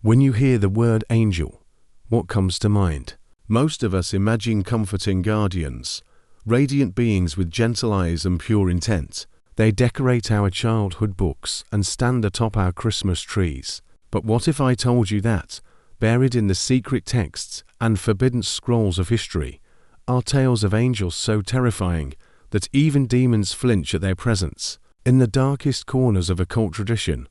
When you hear the word angel, what comes to mind? Most of us imagine comforting guardians, radiant beings with gentle eyes and pure intent. They decorate our childhood books and stand atop our Christmas trees. But what if I told you that, buried in the secret texts and forbidden scrolls of history, are tales of angels so terrifying that even demons flinch at their presence? In the darkest corners of occult tradition,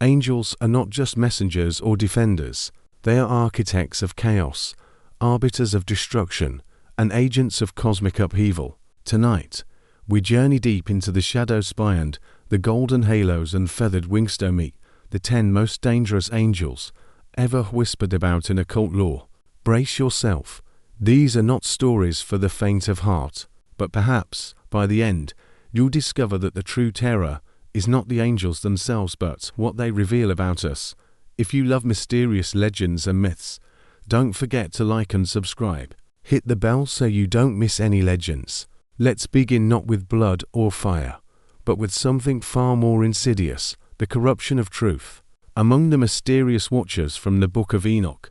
angels are not just messengers or defenders. They are architects of chaos, arbiters of destruction, and agents of cosmic upheaval. Tonight, we journey deep into the shadow spire, the golden halos and feathered wings to meet the 10 most dangerous angels ever whispered about in occult lore. Brace yourself. These are not stories for the faint of heart, but perhaps, by the end, you'll discover that the true terror is not the angels themselves but what they reveal about us. If you love mysterious legends and myths, don't forget to like and subscribe. Hit the bell so you don't miss any legends. Let's begin not with blood or fire, but with something far more insidious, the corruption of truth. Among the mysterious watchers from the Book of Enoch,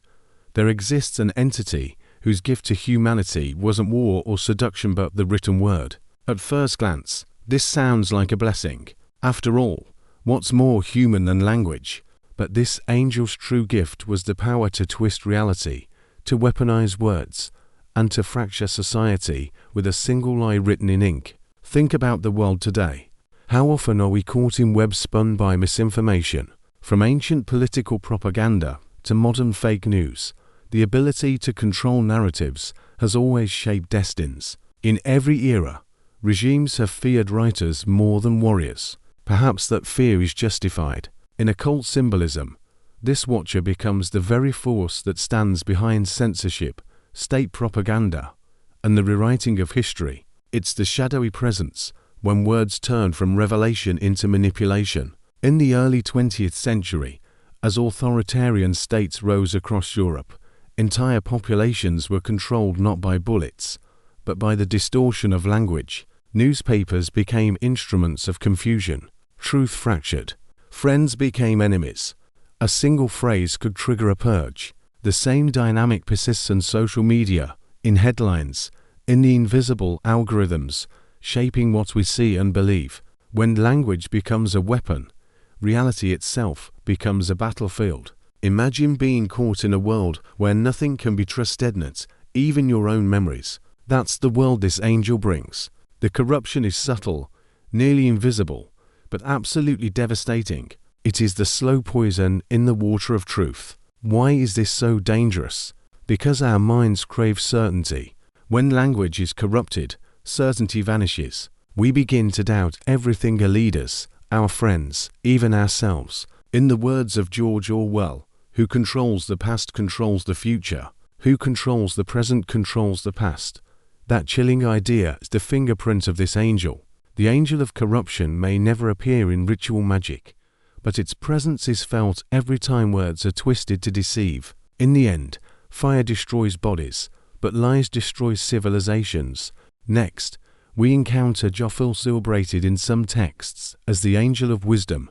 there exists an entity whose gift to humanity wasn't war or seduction but the written word. At first glance, this sounds like a blessing. After all, what's more human than language? But this angel's true gift was the power to twist reality, to weaponize words, and to fracture society with a single lie written in ink. Think about the world today. How often are we caught in webs spun by misinformation? From ancient political propaganda to modern fake news, the ability to control narratives has always shaped destinies. In every era, regimes have feared writers more than warriors. Perhaps that fear is justified. In occult symbolism, this watcher becomes the very force that stands behind censorship, state propaganda, and the rewriting of history. It's the shadowy presence when words turn from revelation into manipulation. In the early 20th century, as authoritarian states rose across Europe, entire populations were controlled not by bullets, but by the distortion of language. Newspapers became instruments of confusion. Truth fractured. Friends became enemies. A single phrase could trigger a purge. The same dynamic persists in social media, in headlines, in the invisible algorithms shaping what we see and believe. When language becomes a weapon, reality itself becomes a battlefield. Imagine being caught in a world where nothing can be trusted, not even your own memories. That's the world this angel brings. The corruption is subtle, nearly invisible, but absolutely devastating. It is the slow poison in the water of truth. Why is this so dangerous? Because our minds crave certainty. When language is corrupted, certainty vanishes. We begin to doubt everything: our leaders, our friends, even ourselves. In the words of George Orwell, who controls the past controls the future. Who controls the present controls the past. That chilling idea is the fingerprint of this angel. The angel of corruption may never appear in ritual magic, but its presence is felt every time words are twisted to deceive. In the end, fire destroys bodies, but lies destroy civilizations. Next, we encounter Jophel, celebrated in some texts as the angel of wisdom,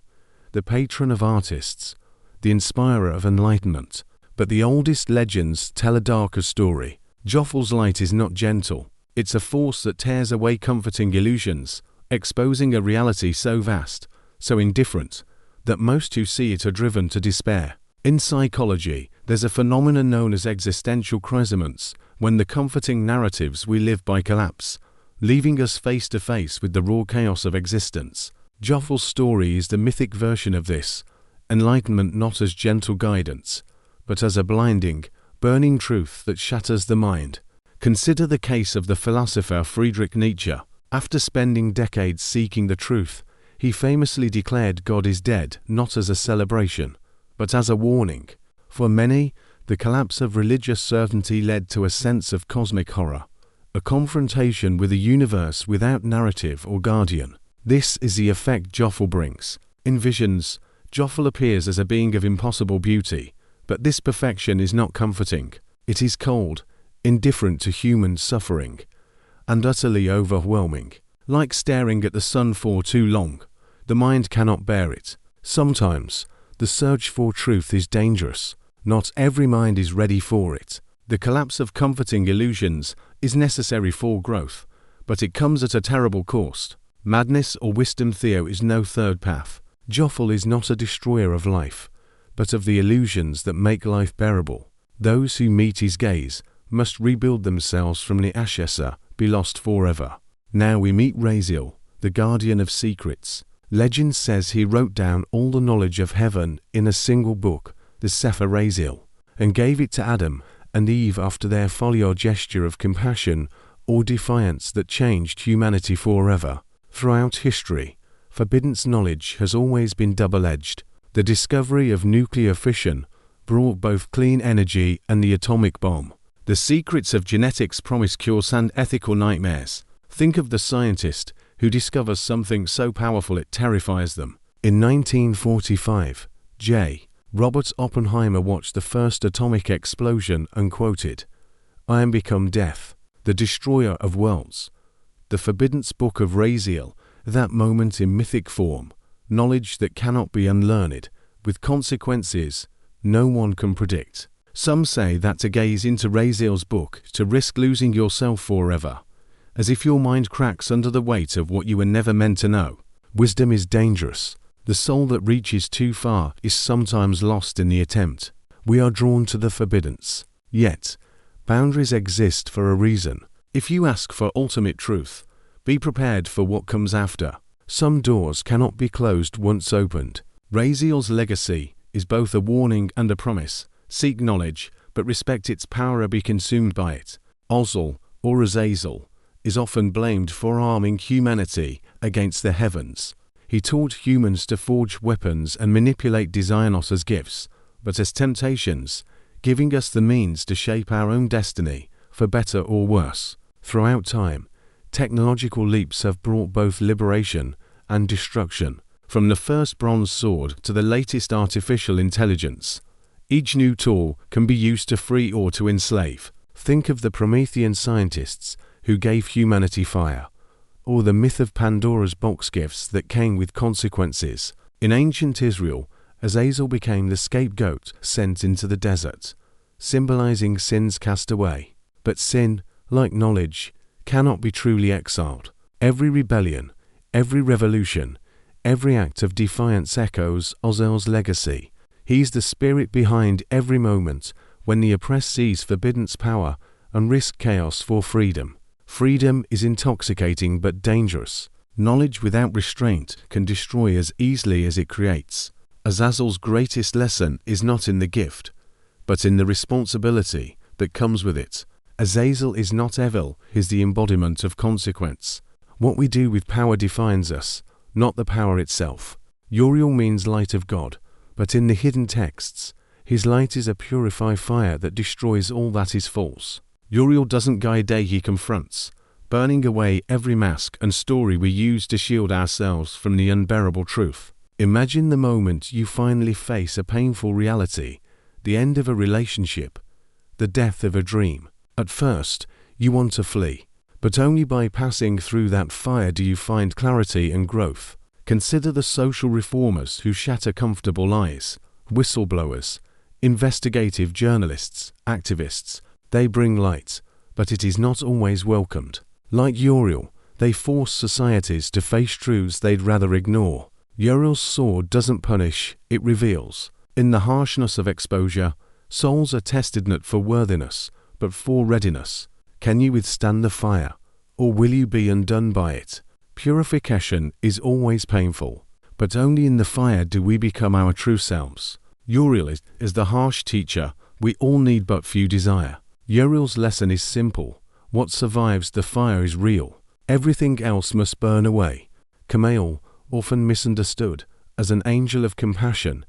the patron of artists, the inspirer of enlightenment. But the oldest legends tell a darker story. Jophel's light is not gentle. It's a force that tears away comforting illusions, exposing a reality so vast, so indifferent, that most who see it are driven to despair. In psychology, there's a phenomenon known as existential crisis, when the comforting narratives we live by collapse, leaving us face to face with the raw chaos of existence. Jophel's story is the mythic version of this, enlightenment not as gentle guidance, but as a blinding, burning truth that shatters the mind. Consider the case of the philosopher Friedrich Nietzsche. After spending decades seeking the truth, he famously declared God is dead, not as a celebration, but as a warning. For many, the collapse of religious certainty led to a sense of cosmic horror, a confrontation with a universe without narrative or guardian. This is the effect Jophel brings. In visions, Jophel appears as a being of impossible beauty, but this perfection is not comforting. It is cold, indifferent to human suffering, and utterly overwhelming. Like staring at the sun for too long, the mind cannot bear it. Sometimes, the search for truth is dangerous, Not every mind is ready for it. The collapse of comforting illusions is necessary for growth, but it comes at a terrible cost. Madness or wisdom Theo is no third path. Joffel is not a destroyer of life, but of the illusions that make life bearable. Those who meet his gaze must rebuild themselves from the Ashesa, be lost forever. Now we meet Raziel, the guardian of secrets. Legend says he wrote down all the knowledge of heaven in a single book, the Sefer Raziel, and gave it to Adam and Eve after their folly or gesture of compassion or defiance that changed humanity forever. Throughout history, forbidden knowledge has always been double-edged. The discovery of nuclear fission brought both clean energy and the atomic bomb. The secrets of genetics promise cures and ethical nightmares. Think of the scientist who discovers something so powerful it terrifies them. In 1945, J. Robert Oppenheimer watched the first atomic explosion and quoted, "I am become death, the destroyer of worlds." The forbidden book of Raziel, that moment in mythic form, knowledge that cannot be unlearned, with consequences no one can predict. Some say that to gaze into Raziel's book to risk losing yourself forever, as if your mind cracks under the weight of what you were never meant to know. Wisdom is dangerous. The soul that reaches too far is sometimes lost in the attempt. We are drawn to the forbiddens. Yet, boundaries exist for a reason. If you ask for ultimate truth, be prepared for what comes after. Some doors cannot be closed once opened. Raziel's legacy is both a warning and a promise. Seek knowledge, but respect its power or be consumed by it. Ozzel, or Azazel, is often blamed for arming humanity against the heavens. He taught humans to forge weapons and manipulate Desionos as gifts, but as temptations, giving us the means to shape our own destiny, for better or worse. Throughout time, technological leaps have brought both liberation and destruction. From the first bronze sword to the latest artificial intelligence, each new tool can be used to free or to enslave. Think of the Promethean scientists who gave humanity fire, or the myth of Pandora's box gifts that came with consequences. In ancient Israel, Azazel became the scapegoat sent into the desert, symbolizing sins cast away. But sin, like knowledge, cannot be truly exiled. Every rebellion, every revolution, every act of defiance echoes Ozzel's legacy. He's the spirit behind every moment when the oppressed seize forbidden's power and risk chaos for freedom. Freedom is intoxicating but dangerous. Knowledge without restraint can destroy as easily as it creates. Azazel's greatest lesson is not in the gift, but in the responsibility that comes with it. Azazel is not evil, he is the embodiment of consequence. What we do with power defines us, not the power itself. Uriel means light of God, but in the hidden texts, his light is a purified fire that destroys all that is false. Uriel doesn't guide day, he confronts, burning away every mask and story we use to shield ourselves from the unbearable truth. Imagine the moment you finally face a painful reality, the end of a relationship, the death of a dream. At first, you want to flee, but only by passing through that fire do you find clarity and growth. Consider the social reformers who shatter comfortable lies, whistleblowers, investigative journalists, activists. They bring light, but it is not always welcomed. Like Uriel, they force societies to face truths they'd rather ignore. Uriel's sword doesn't punish, it reveals. In the harshness of exposure, souls are tested not for worthiness, but for readiness. Can you withstand the fire, or will you be undone by it? Purification is always painful, but only in the fire do we become our true selves. Uriel is the harsh teacher we all need but few desire. Uriel's lesson is simple. What survives the fire is real. Everything else must burn away. Kamael, often misunderstood as an angel of compassion,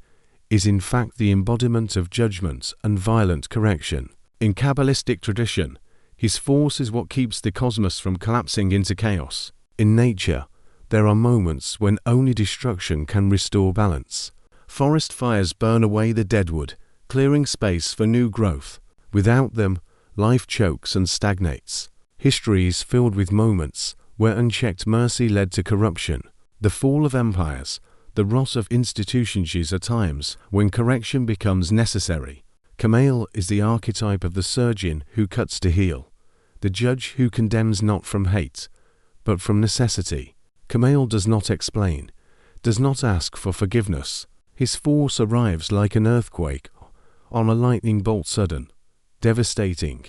is in fact the embodiment of judgment and violent correction. In Kabbalistic tradition, his force is what keeps the cosmos from collapsing into chaos. In nature, there are moments when only destruction can restore balance. Forest fires burn away the deadwood, clearing space for new growth. Without them, life chokes and stagnates. History is filled with moments where unchecked mercy led to corruption. The fall of empires, the rot of institutions are times when correction becomes necessary. Camael is the archetype of the surgeon who cuts to heal, the judge who condemns not from hate, but from necessity. Camael does not explain, does not ask for forgiveness. His force arrives like an earthquake on a lightning bolt, sudden, devastating,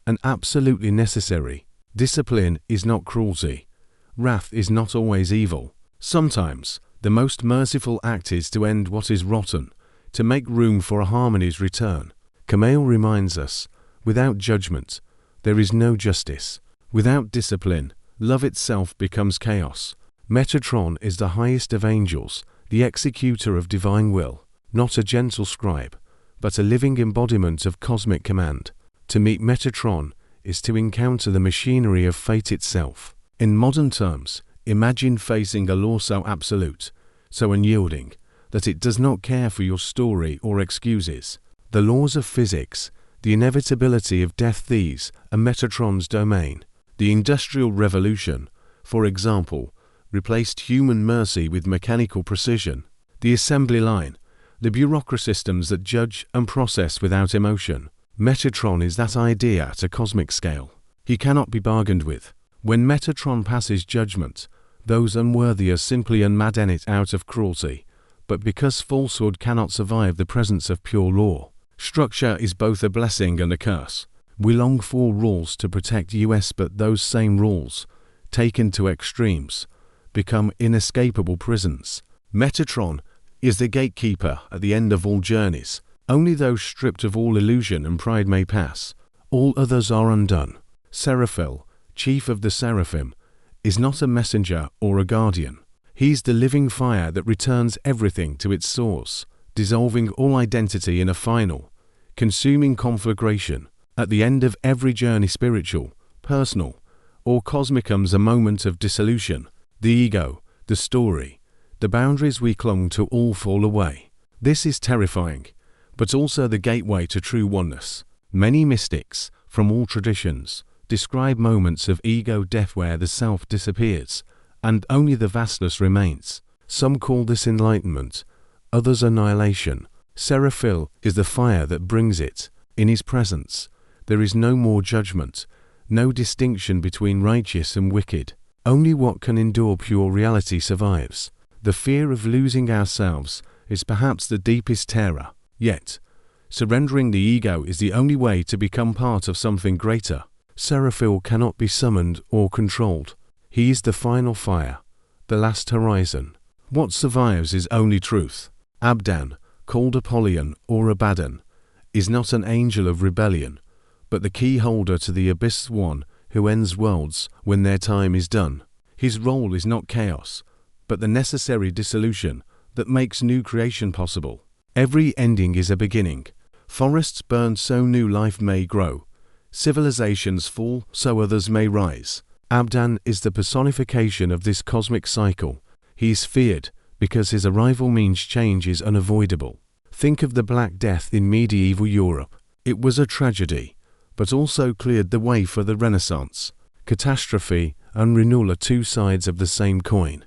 and absolutely necessary. Discipline is not cruelty. Wrath is not always evil. Sometimes, the most merciful act is to end what is rotten, to make room for a harmony's return. Camael reminds us, without judgment, there is no justice. Without discipline, love itself becomes chaos. Metatron is the highest of angels, the executor of divine will, not a gentle scribe, but a living embodiment of cosmic command. To meet Metatron is to encounter the machinery of fate itself. In modern terms, imagine facing a law so absolute, so unyielding, that it does not care for your story or excuses. The laws of physics, the inevitability of death, these are Metatron's domain. The Industrial Revolution, for example, replaced human mercy with mechanical precision. The assembly line, the bureaucracy systems that judge and process without emotion. Metatron is that idea at a cosmic scale. He cannot be bargained with. When Metatron passes judgment, those unworthy are simply unmadden it out of cruelty, but because falsehood cannot survive the presence of pure law. Structure is both a blessing and a curse. We long for rules to protect us, but those same rules, taken to extremes, become inescapable prisons. Metatron is the gatekeeper at the end of all journeys. Only those stripped of all illusion and pride may pass. All others are undone. Seraphin, chief of the seraphim, is not a messenger or a guardian. He's the living fire that returns everything to its source, dissolving all identity in a final, consuming conflagration. At the end of every journey, spiritual, personal, or cosmic, comes a moment of dissolution. The ego, the story, the boundaries we clung to all fall away. This is terrifying, but also the gateway to true oneness. Many mystics, from all traditions, describe moments of ego death where the self disappears, and only the vastness remains. Some call this enlightenment, others annihilation. Seraphin is the fire that brings it. In his presence, there is no more judgment, no distinction between righteous and wicked. Only what can endure pure reality survives. The fear of losing ourselves is perhaps the deepest terror. Yet, surrendering the ego is the only way to become part of something greater. Seraphin cannot be summoned or controlled. He is the final fire, the last horizon. What survives is only truth. Abaddon, called Apollyon or Abaddon, is not an angel of rebellion, but the key holder to the abyss, one who ends worlds when their time is done. His role is not chaos, but the necessary dissolution that makes new creation possible. Every ending is a beginning. Forests burn so new life may grow. Civilizations fall so others may rise. Abaddon is the personification of this cosmic cycle. He is feared because his arrival means change is unavoidable. Think of the Black Death in medieval Europe. It was a tragedy, but also cleared the way for the Renaissance. Catastrophe and renewal are two sides of the same coin.